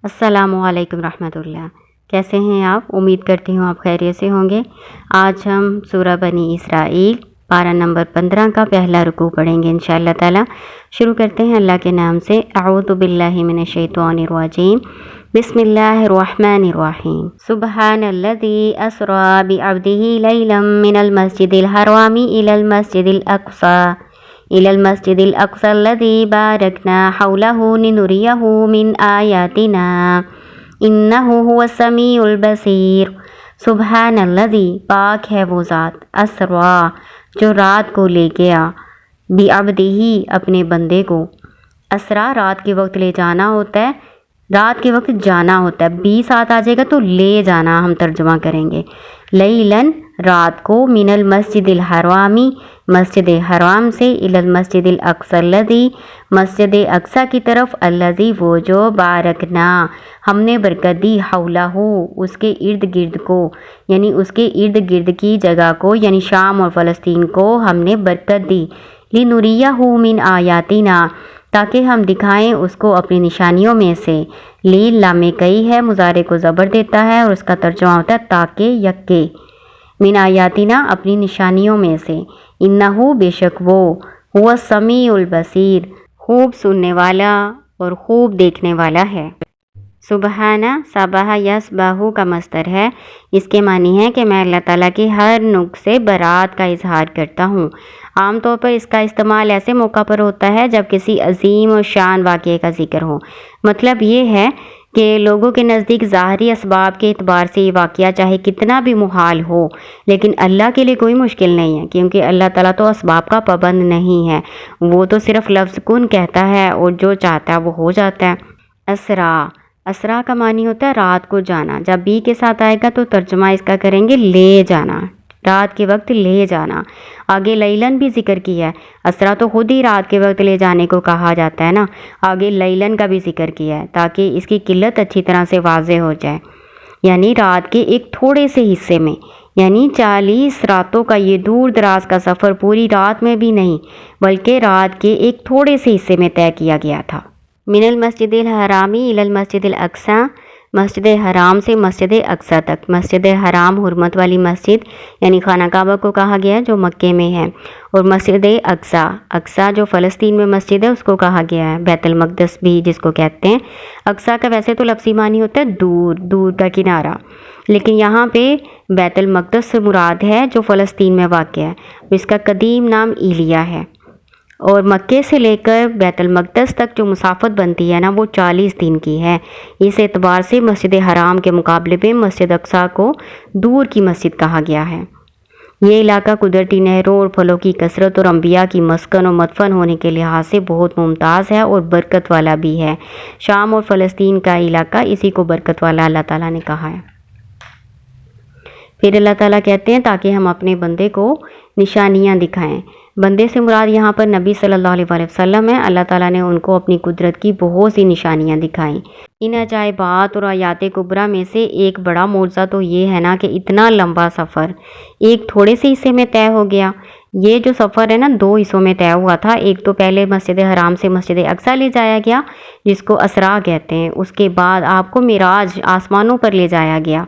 السلام علیکم رحمۃ اللہ۔ کیسے ہیں آپ؟ امید کرتی ہوں آپ خیریت سے ہوں گے۔ آج ہم سورہ بنی اسرائیل پارہ نمبر 15 کا پہلا رکوع پڑھیں گے انشاءاللہ تعالی۔ شروع کرتے ہیں اللہ کے نام سے۔ اعوذ باللہ من الشیطان الرجیم، بسم اللہ الرحمن الرحیم۔ سبحان الذی اسری بعبدہ لیلا من المسجد الحرام إلى المسجد الأقصى الذي باركنا حوله لنريه من آياتنا إنه هو السميع البصير۔ سبحان الذي، پاک ہے وہ ذات، اسرا جو رات کو لے گیا، بعبدہ اپنے بندے کو۔ اسرا رات کے وقت لے جانا ہوتا ہے، رات کے وقت جانا ہوتا ہے، 20 ساتھ آ جائے گا تو لے جانا ہم ترجمہ کریں گے۔ لیلن رات کو، من المسجد الحرامی مسجد حرام سے، الی المسجد الاقصی الذی مسجد اقصی کی طرف، الذی وہ جو، بارکنا ہم نے برکت دی، حولہ اس کے ارد گرد کو، یعنی اس کے ارد گرد کی جگہ کو، یعنی شام اور فلسطین کو ہم نے برکت دی، لنریہ من آیاتنا تاکہ ہم دکھائیں اس کو اپنی نشانیوں میں سے۔ لیل لام کئی ہے، مضارع کو زبر دیتا ہے اور اس کا ترجمہ ہوتا ہے تاکہ یکے، من آیاتنا اپنی نشانیوں میں سے، انہو بے شک وہ، هو السمیع البصیر خوب سننے والا اور خوب دیکھنے والا ہے۔ سبحانہ سبح یسبح کا مصدر ہے، اس کے معنی ہے کہ میں اللہ تعالیٰ کی ہر نقص سے برات کا اظہار کرتا ہوں۔ عام طور پر اس کا استعمال ایسے موقع پر ہوتا ہے جب کسی عظیم اور شان واقعے کا ذکر ہو۔ مطلب یہ ہے کہ لوگوں کے نزدیک ظاہری اسباب کے اعتبار سے یہ واقعہ چاہے کتنا بھی محال ہو، لیکن اللہ کے لیے کوئی مشکل نہیں ہے، کیونکہ اللہ تعالیٰ تو اسباب کا پابند نہیں ہے، وہ تو صرف لفظ کن کہتا ہے اور جو چاہتا ہے وہ ہو جاتا ہے۔ اسرا، اسرا کا معنی ہوتا ہے رات کو جانا، جب بی کے ساتھ آئے گا تو ترجمہ اس کا کریں گے لے جانا، رات کے وقت لے جانا۔ آگے لیلن بھی ذکر کیا ہے، اسرا تو خود ہی رات کے وقت لے جانے کو کہا جاتا ہے نا، آگے لیلن کا بھی ذکر کیا ہے تاکہ اس کی قلت اچھی طرح سے واضح ہو جائے، یعنی رات کے ایک تھوڑے سے حصے میں، یعنی 40 راتوں کا یہ دور دراز کا سفر پوری رات میں بھی نہیں بلکہ رات کے ایک تھوڑے سے حصے میں طے کیا گیا تھا۔ من المسجد الحرامی الی المسجد الاقصی، مسجد حرام سے مسجد اقصی تک۔ مسجد حرام حرمت والی مسجد یعنی خانہ کعبہ کو کہا گیا ہے جو مکے میں ہے، اور مسجد اقصی، اقصی جو فلسطین میں مسجد ہے اس کو کہا گیا ہے، بیت المقدس بھی جس کو کہتے ہیں۔ اقصی کا ویسے تو لفظی معنی ہوتا ہے دور، دور کا کنارہ، لیکن یہاں پہ بیت المقدس سے مراد ہے جو فلسطین میں واقع ہے، اس کا قدیم نام ایلیا ہے، اور مکے سے لے کر بیت المقدس تک جو مسافت بنتی ہے نا وہ 40 دن کی ہے۔ اس اعتبار سے مسجد حرام کے مقابلے میں مسجد اقصی کو دور کی مسجد کہا گیا ہے۔ یہ علاقہ قدرتی نہروں اور پھلوں کی کثرت اور انبیاء کی مسکن اور مدفن ہونے کے لحاظ سے بہت ممتاز ہے اور برکت والا بھی ہے۔ شام اور فلسطین کا علاقہ اسی کو برکت والا اللہ تعالیٰ نے کہا ہے۔ پھر اللہ تعالیٰ کہتے ہیں تاکہ ہم اپنے بندے کو نشانیاں دکھائیں۔ بندے سے مراد یہاں پر نبی صلی اللہ علیہ وسلم ہے۔ اللہ تعالیٰ نے ان کو اپنی قدرت کی بہت سی نشانیاں دکھائیں۔ ان عجائبات اور آیات کبریٰ میں سے ایک بڑا معجزہ تو یہ ہے نا کہ اتنا لمبا سفر ایک تھوڑے سے حصے میں طے ہو گیا۔ یہ جو سفر ہے نا 2 حصوں میں طے ہوا تھا، ایک تو پہلے مسجد حرام سے مسجد اقصی لے جایا گیا جس کو اسرا کہتے ہیں، اس کے بعد آپ کو معراج آسمانوں پر لے جایا گیا،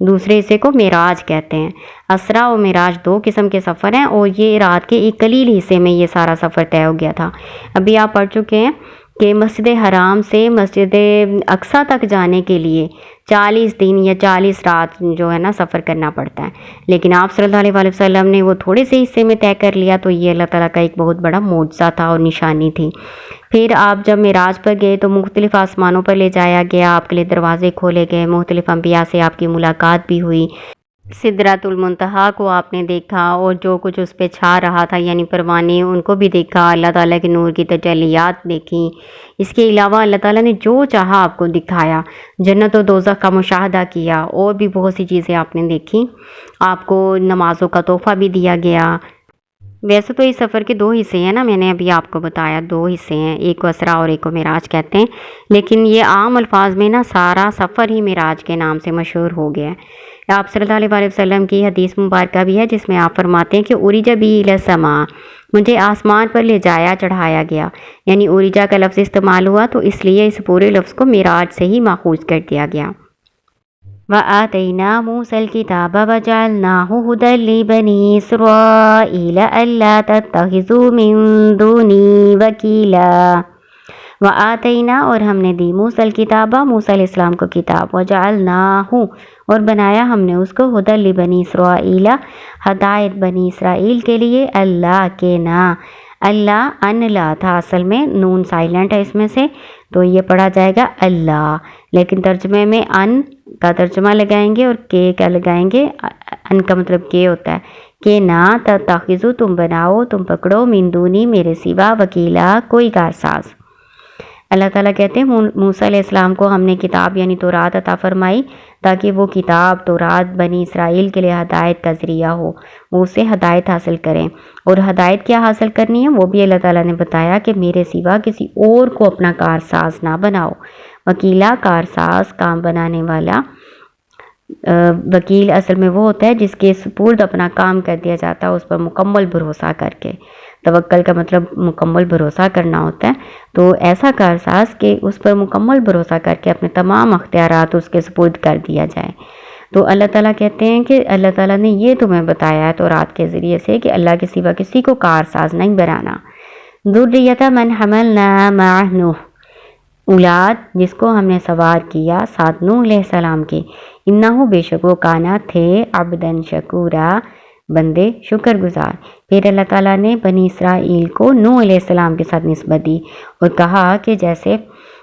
دوسرے حصے کو معراج کہتے ہیں۔ اسرا اور معراج 2 قسم کے سفر ہیں، اور یہ رات کے ایک قلیل حصے میں یہ سارا سفر طے ہو گیا تھا۔ ابھی آپ پڑھ چکے ہیں کہ مسجد حرام سے مسجد اقصی تک جانے کے لیے 40 دن یا 40 رات جو ہے نا سفر کرنا پڑتا ہے، لیکن آپ صلی اللہ علیہ وسلم نے وہ تھوڑے سے حصے میں طے کر لیا، تو یہ اللہ تعالیٰ کا ایک بہت بڑا معجزہ تھا اور نشانی تھی۔ پھر آپ جب معراج پر گئے تو مختلف آسمانوں پر لے جایا گیا، آپ کے لیے دروازے کھولے گئے، مختلف انبیاء سے آپ کی ملاقات بھی ہوئی، سدرۃ المنتہا کو آپ نے دیکھا اور جو کچھ اس پہ چھا رہا تھا یعنی پروانے ان کو بھی دیکھا، اللہ تعالیٰ کے نور کی تجلیات دیکھی۔ اس کے علاوہ اللہ تعالیٰ نے جو چاہا آپ کو دکھایا، جنت و دوزخ کا مشاہدہ کیا، اور بھی بہت سی چیزیں آپ نے دیکھی۔ آپ کو نمازوں کا تحفہ بھی دیا گیا۔ ویسے تو اس سفر کے 2 حصے ہیں نا، میں نے ابھی آپ کو بتایا 2 حصے ہیں، ایک کو اسرا اور ایک کو معراج کہتے ہیں، لیکن یہ عام الفاظ میں نا سارا سفر ہی معراج کے نام سے مشہور ہو گیا ہے۔ آپ صلی اللہ علیہ وسلم کی حدیث مبارکہ بھی ہے جس میں آپ فرماتے ہیں کہ اریج بی الی السماء، مجھے آسمان پر لے جایا چڑھایا گیا، یعنی اریجا کا لفظ استعمال ہوا تو اس لیے اس پورے لفظ کو معراج سے ہی ماخوذ کر دیا گیا۔ وَآتَيْنَا مُوسَى الْكِتَابَ وَجَعَلْنَاهُ هُدًى لِبَنِي إِسْرَائِيلَ أَلَّا تَتَّخِذُوا مِن دُونِي وَكِيلًا۔ وَآتَيْنَا اور ہم نے دی موسیٰ الکتابہ موسیٰ علیہ السلام کو کتاب، وَجَعَلْنَاهُ اور بنایا ہم نے اس کو ہدی لبنی اسرائیل ہدایت بنی اسرائیل کے لیے، اللہ کے نا، اللہ ان لا تھا اصل میں، نون سائلنٹ ہے اس میں سے تو یہ پڑھا جائے گا اللہ، لیکن ترجمے میں ان کا ترجمہ لگائیں گے اور کے کا لگائیں گے، ان کا مطلب کے ہوتا ہے کہ نہ تتخذو تم بناؤ تم پکڑو من دونی میرے سوا وکیلا کوئی کارساز۔ اللہ تعالیٰ کہتے ہیں موسیٰ علیہ السلام کو ہم نے کتاب یعنی تورات عطا فرمائی تاکہ وہ کتاب تورات بنی اسرائیل کے لیے ہدایت کا ذریعہ ہو، وہ اسے ہدایت حاصل کریں، اور ہدایت کیا حاصل کرنی ہے وہ بھی اللہ تعالیٰ نے بتایا کہ میرے سوا کسی اور کو اپنا کارساز نہ بناؤ۔ وکیلا کارساز کام بنانے والا، وکیل اصل میں وہ ہوتا ہے جس کے سپرد اپنا کام کر دیا جاتا ہے اس پر مکمل بھروسہ کر کے، توکل کا مطلب مکمل بھروسہ کرنا ہوتا ہے، تو ایسا کارساز کہ اس پر مکمل بھروسہ کر کے اپنے تمام اختیارات اس کے سپرد کر دیا جائے۔ تو اللہ تعالیٰ کہتے ہیں کہ اللہ تعالیٰ نے یہ تمہیں بتایا ہے تورات کے ذریعے سے کہ اللہ کے سوا کسی کو کارساز نہیں بنانا۔ ذریۃ من حملنا مع نوح، اولاد جس کو ہم نے سوار کیا ساتھ نوح علیہ السلام کے، انہو بے شک وہ کانا تھے عبدن شکورا بندے شکر گزار۔ پھر اللہ تعالیٰ نے بنی اسرائیل کو نوح علیہ السلام کے ساتھ نسبت دی اور کہا کہ جیسے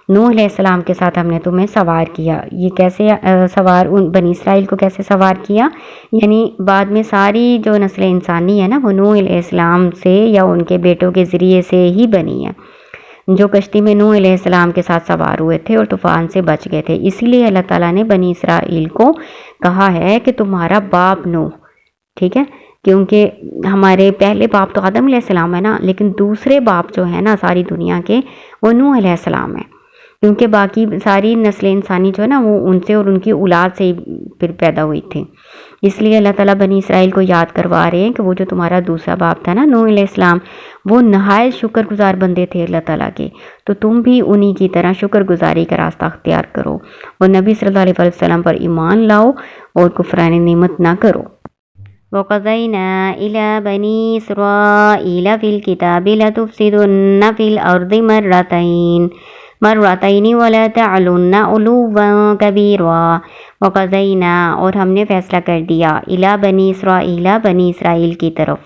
نوح علیہ السلام کے ساتھ ہم نے تمہیں سوار کیا، یہ کیسے سوار بنی اسرائیل کو کیسے سوار کیا، یعنی بعد میں ساری جو نسل انسانی ہے نا وہ نوح علیہ السلام سے یا ان کے بیٹوں کے ذریعے سے ہی بنی ہے، جو کشتی میں نوح علیہ السلام کے ساتھ سوار ہوئے تھے اور طوفان سے بچ گئے تھے، اسی لیے اللہ تعالیٰ نے بنی اسرائیل کو کہا ہے کہ تمہارا باپ نوح، ٹھیک ہے، کیونکہ ہمارے پہلے باپ تو آدم علیہ السلام ہے نا، لیکن دوسرے باپ جو ہے نا ساری دنیا کے وہ نوح علیہ السلام ہے، کیونکہ باقی ساری نسل انسانی جو ہے نا وہ ان سے اور ان کی اولاد سے ہی پھر پیدا ہوئی تھی، اس لیے اللہ تعالیٰ بنی اسرائیل کو یاد کروا رہے ہیں کہ وہ جو تمہارا دوسرا باپ تھا نا نوح علیہ السلام، وہ نہایت شکر گزار بندے تھے اللہ تعالیٰ کے، تو تم بھی انہی کی طرح شکر گزاری کا راستہ اختیار کرو اور نبی صلی اللہ علیہ وسلم پر ایمان لاؤ اور کفران نعمت نہ کرو۔ وَقَضَيْنَا إِلَى بَنِي إِسْرَائِيلَ فِي الْكِتَابِ لَتُفْسِدُنَّ فِي الْأَرْضِ مرتين ولا تعلن علوا كبيرا۔ وقضینا اور ہم نے فیصلہ کر دیا، الی بنی اسرائیل بنی اسرائیل کی طرف،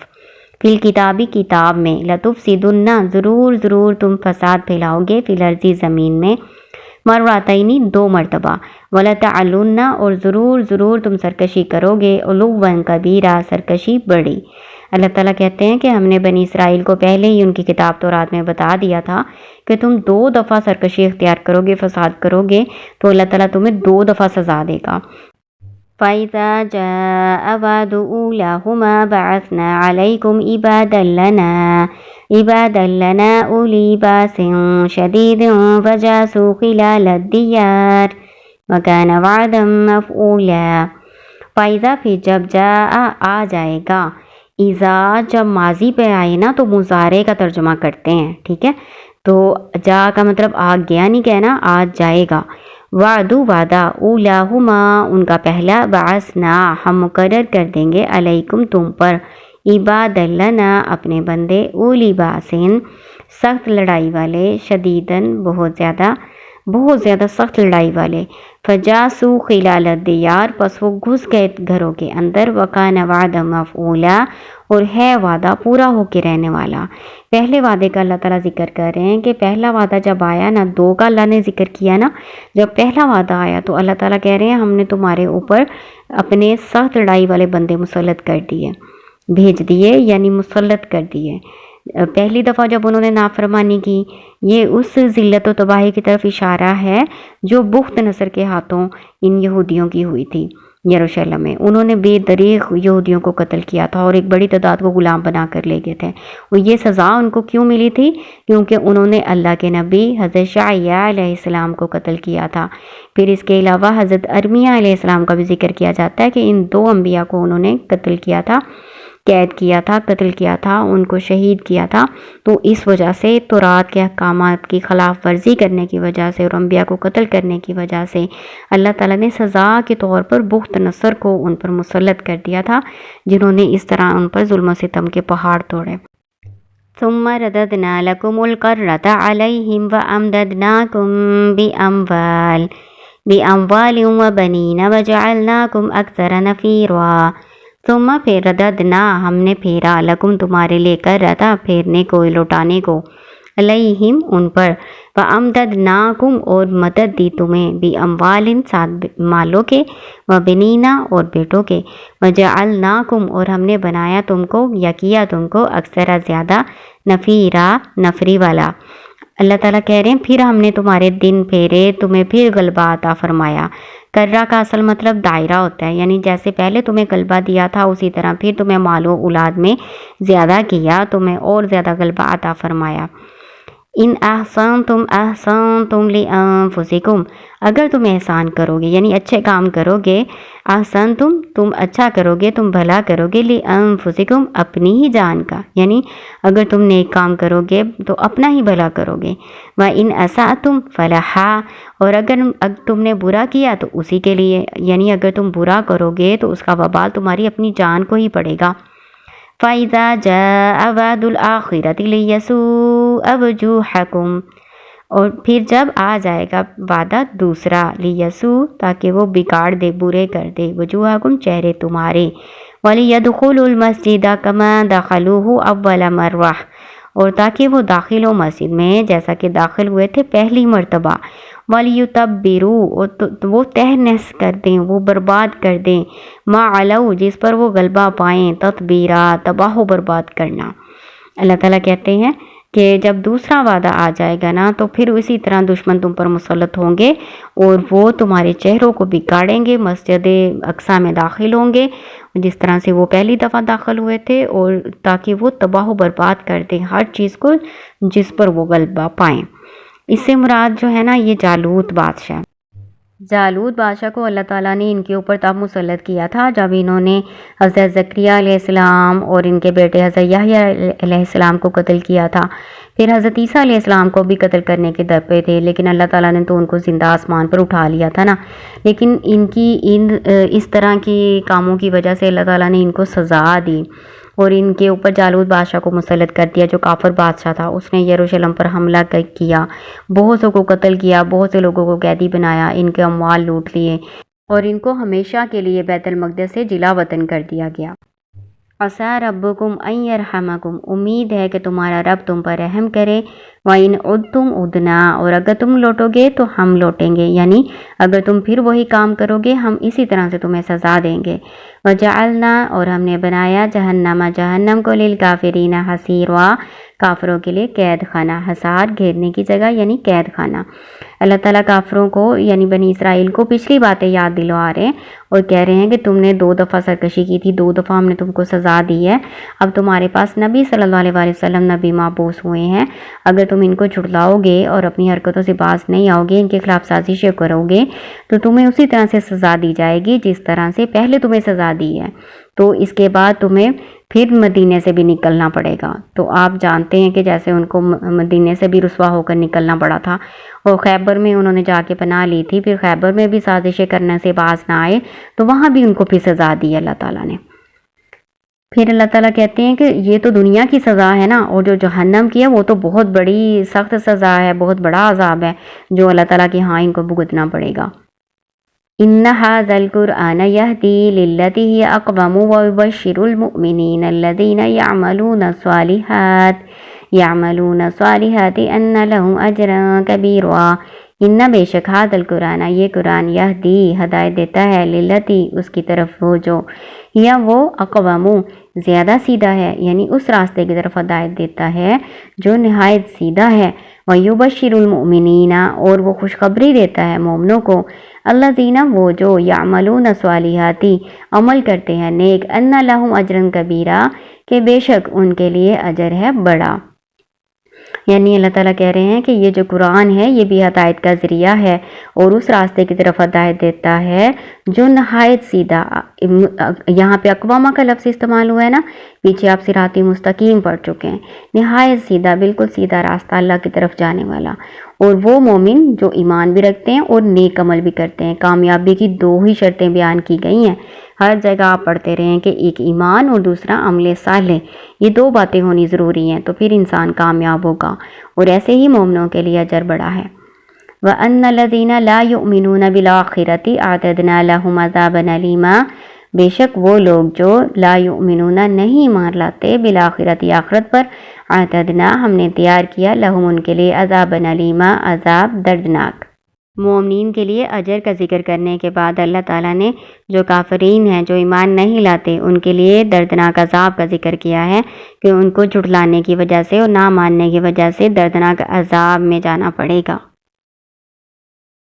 فی الکتابی کتاب میں، لتفسدن ضرور تم فساد پھیلاؤ گے، فی الارض زمین میں، مرتین دو مرتبہ، ولتعلن اور ضرور تم سرکشی کرو گے، علوا کبیرا سرکشی بڑی۔ اللہ تعالیٰ کہتے ہیں کہ ہم نے بنی اسرائیل کو پہلے ہی ان کی کتاب تورات میں بتا دیا تھا کہ تم 2 دفعہ سرکشی اختیار کرو گے، فساد کرو گے تو اللہ تعالیٰ تمہیں 2 دفعہ سزا دے گا۔ فَإِذَا جَاءَ وَعْدُ أُولَاهُمَا بَعَثْنَا عَلَيْكُمْ عِبَادًا لَنَا أُولِي بَأْسٍ شَدِيدٍ فَجَاسُوا خِلَالَ الدِّيَارِ وَكَانَ وَعْدًا مَفْعُولًا۔ فَإِذَا پھر جب جاء آ جائے گا، اذا جب ماضی پہ آئے نا تو مضارع کا ترجمہ کرتے ہیں، ٹھیک ہے، تو جا کا مطلب آ گیا نہیں کہنا، آج جائے گا، وعدو وعدہ، اولاہما ان کا پہلا، بعثنا ہم مقرر کر دیں گے، علیکم تم پر، عباد لنا اپنے بندے، اولی باسن سخت لڑائی والے، شدیدن بہت زیادہ سخت لڑائی والے، فجاسو خلال الدیار پس وہ گھس گئے گھروں کے اندر، وکان وعد مفعولا اور ہے وعدہ پورا ہو کے رہنے والا۔ پہلے وعدے کا اللہ تعالیٰ ذکر کر رہے ہیں کہ پہلا وعدہ جب آیا نا، 2 کا اللہ نے ذکر کیا نا، جب پہلا وعدہ آیا تو اللہ تعالیٰ کہہ رہے ہیں ہم نے تمہارے اوپر اپنے سخت لڑائی والے بندے مسلط کر دیے، بھیج دیے یعنی مسلط کر دیے۔ پہلی دفعہ جب انہوں نے نافرمانی کی، یہ اس ذلت و تباہی کی طرف اشارہ ہے جو بخت نصر کے ہاتھوں ان یہودیوں کی ہوئی تھی، یروشلم میں انہوں نے بے دریغ یہودیوں کو قتل کیا تھا اور ایک بڑی تعداد کو غلام بنا کر لے گئے تھے. اور یہ سزا ان کو کیوں ملی تھی؟ کیونکہ انہوں نے اللہ کے نبی حضرت شعیع علیہ السلام کو قتل کیا تھا. پھر اس کے علاوہ حضرت ارمیہ علیہ السلام کا بھی ذکر کیا جاتا ہے کہ ان 2 انبیاء کو انہوں نے قتل کیا تھا، قید کیا تھا، قتل کیا تھا، ان کو شہید کیا تھا. تو اس وجہ سے تورات کے احکامات کی خلاف ورزی کرنے کی وجہ سے اور انبیاء کو قتل کرنے کی وجہ سے اللہ تعالیٰ نے سزا کے طور پر بخت نصر کو ان پر مسلط کر دیا تھا، جنہوں نے اس طرح ان پر ظلم و ستم کے پہاڑ توڑے. ثم رددنا لكم القرة عليهم وأمددناكم بأموال وبنين وجعلناكم أكثر نفيرا. ثم پھر رددنا ہم نے پھیرا لکم تمہارے لے کر رتا پھیرنے کو، لوٹانے کو، علیہم ان پر، وَأَمْدَدْنَاكُمْ اور مدد دی تمہیں، بِأَمْوَالٍ ساتھ مالوں کے، وَبَنِينَ اور بیٹوں کے، وَجَعَلْنَاكُمْ اور ہم نے بنایا تم کو یا کیا تم کو اکثر زیادہ، نفیرا نفری والا. اللہ تعالیٰ کہہ رہے ہیں پھر ہم نے تمہارے دن پھیرے، تمہیں پھر غلبہ عطا فرمایا. کرہ کا اصل مطلب دائرہ ہوتا ہے، یعنی جیسے پہلے تمہیں غلبہ دیا تھا اسی طرح پھر تمہیں مال و اولاد میں زیادہ کیا، تمہیں اور زیادہ غلبہ عطا فرمایا. ان احسنتم احسنتم لانفسکم اگر تم احسان کرو گے یعنی اچھے کام کرو گے، احسنتم تم اچھا کرو گے، تم بھلا کرو گے، لانفسکم اپنی ہی جان کا، یعنی اگر تم نیک کام کرو گے تو اپنا ہی بھلا کرو گے. وَإِنْ أَسَأْتُمْ فَلَهَا اور اگر تم نے برا کیا تو اسی کے لیے، یعنی اگر تم برا کرو گے تو اس کا وبال تمہاری اپنی جان کو ہی پڑے گا. فَإِذَا جَاءَ وَعْدُ الْآخِرَةِ لِيَسُوءَ وُجُوهَكُمْ اور پھر جب آ جائے گا وعدہ دوسرا، لیسوء تاکہ وہ بگاڑ دے، برے کر دے، وجوہکم چہرے تمہارے، وَلِيَدْخُلُوا الْمَسْجِدَ كَمَا دَخَلُوهُ أَوَّلَ مَرَّةٍ اور تاکہ وہ داخل ہو مسجد میں جیسا کہ داخل ہوئے تھے پہلی مرتبہ، وَلِيُتَبِّرُوا اور وہ تہنس کر دیں، وہ برباد کر دیں، مَا عَلَوْا جس پر وہ غلبہ پائیں، تَتْبِیرًا تباہ و برباد کرنا. اللہ تعالیٰ کہتے ہیں کہ جب دوسرا وعدہ آ جائے گا نا تو پھر اسی طرح دشمن تم پر مسلط ہوں گے اور وہ تمہارے چہروں کو بگاڑیں گے، مسجد اقصیٰ میں داخل ہوں گے جس طرح سے وہ پہلی دفعہ داخل ہوئے تھے، اور تاکہ وہ تباہ و برباد کر دیں ہر چیز کو جس پر وہ غلبہ پائیں. اس سے مراد جو ہے نا یہ جالوت بادشاہ، جالوت بادشاہ کو اللہ تعالیٰ نے ان کے اوپر تب مسلط کیا تھا جب انہوں نے حضرت زکریہ علیہ السلام اور ان کے بیٹے حضرت یحییٰ علیہ السلام کو قتل کیا تھا. پھر حضرت عیسیٰ علیہ السلام کو بھی قتل کرنے کے در پہ تھے، لیکن اللہ تعالیٰ نے تو ان کو زندہ آسمان پر اٹھا لیا تھا نا. لیکن ان کی اس طرح کی کاموں کی وجہ سے اللہ تعالیٰ نے ان کو سزا دی اور ان کے اوپر جالوت بادشاہ کو مسلط کر دیا جو کافر بادشاہ تھا. اس نے یروشلم پر حملہ کیا، بہت سے کو قتل کیا، بہت سے لوگوں کو قیدی بنایا، ان کے اموال لوٹ لیے اور ان کو ہمیشہ کے لیے بیت المقدس سے جلا وطن کر دیا گیا. عَسَىٰ رَبُّكُمْ أَن يَرْحَمَكُمْ امید ہے کہ تمہارا رب تم پر رحم کرے. وَإِنْ عُدْتُمْ عُدْنَا اور اگر تم لوٹو گے تو ہم لوٹیں گے، یعنی اگر تم پھر وہی کام کرو گے ہم اسی طرح سے تمہیں سزا دیں گے. وَجَعَلْنَا اور ہم نے بنایا جہنم کو لِلْكَافِرِينَ حَصِيرًا کافروں کے لیے قید خانہ، حصار گھیرنے کی جگہ یعنی قید خانہ. اللہ تعالیٰ کافروں کو یعنی بنی اسرائیل کو پچھلی باتیں یاد دلوا رہے ہیں اور کہہ رہے ہیں کہ تم نے 2 دفعہ سرکشی کی تھی، 2 دفعہ ہم نے تم کو سزا دی ہے، اب تمہارے پاس نبی صلی اللہ علیہ وسلم نبی مبعوث ہوئے ہیں، اگر تم ان کو جھٹلاؤ گے اور اپنی حرکتوں سے باز نہیں آؤ گے، ان کے خلاف سازشیں کرو گے تو تمہیں اسی طرح سے سزا دی جائے گی جس طرح سے پہلے تمہیں سزا دی ہے. تو اس کے بعد تمہیں پھر مدینے سے بھی نکلنا پڑے گا. تو آپ جانتے ہیں کہ جیسے ان کو مدینے سے بھی رسوا ہو کر نکلنا پڑا تھا اور خیبر میں انہوں نے جا کے پناہ لی تھی، پھر خیبر میں بھی سازشیں کرنے سے باز نہ آئے تو وہاں بھی ان کو پھر سزا دی اللہ تعالیٰ نے. پھر اللہ تعالیٰ کہتے ہیں کہ یہ تو دنیا کی سزا ہے نا، اور جو جہنم کی ہے وہ تو بہت بڑی سخت سزا ہے، بہت بڑا عذاب ہے جو اللہ تعالیٰ کے ہاں ان کو بھگتنا پڑے گا. إن هذا القرآن يهدي للتي هي أقوم ويبشر المؤمنين الذين يعملون الصالحات أن لهم أجرا كبيرا ان بیشک ہذا القرآن یہ قرآن یہدی ہدایت دیتا ہے للتی اس کی طرف وہ جو یا وہ اقوام زیادہ سیدھا ہے، یعنی اس راستے کی طرف ہدایت دیتا ہے جو نہایت سیدھا ہے۔ وَيُبَشِّرُ الْمُؤْمِنِينَ اور وہ خوشخبری دیتا ہے مومنوں کو، الذین وہ جو یعملون الصالحات عمل کرتے ہیں نیک، ان لہم اجرا کبیرا کہ بے شک ان کے لیے اجر ہے بڑا۔ یعنی اللہ تعالیٰ کہہ رہے ہیں کہ یہ جو قرآن ہے یہ بھی ہدایت کا ذریعہ ہے اور اس راستے کی طرف ہدایت دیتا ہے جو نہایت سیدھا۔ یہاں پہ اقوامہ کا لفظ استعمال ہوا ہے نا، پیچھے آپ صراط مستقیم پڑھ چکے ہیں، نہایت سیدھا، بالکل سیدھا راستہ اللہ کی طرف جانے والا۔ اور وہ مومن جو ایمان بھی رکھتے ہیں اور نیک عمل بھی کرتے ہیں۔ کامیابی کی دو ہی شرطیں بیان کی گئی ہیں، ہر جگہ آپ پڑھتے رہیں کہ ایک ایمان اور دوسرا عمل صالح، یہ دو باتیں ہونی ضروری ہیں تو پھر انسان کامیاب ہوگا، اور ایسے ہی مومنوں کے لیے اجر بڑا ہے۔ وَأَنَّ الَّذِينَ لَا يُؤْمِنُونَ بِالْآخِرَةِ أَعْتَدْنَا لَهُمْ عَذَابًا أَلِيمًا بے شک وہ لوگ جو لا یؤمنون نہیں مان لاتے بالآخرت آخرت پر، اعتدنا ہم نے تیار کیا لہم ان کے لیے عذابًا الیما عذاب دردناک۔ مومنین کے لیے اجر کا ذکر کرنے کے بعد اللہ تعالیٰ نے جو کافرین ہیں جو ایمان نہیں لاتے ان کے لیے دردناک عذاب کا ذکر کیا ہے کہ ان کو جھٹلانے کی وجہ سے اور نہ ماننے کی وجہ سے دردناک عذاب میں جانا پڑے گا۔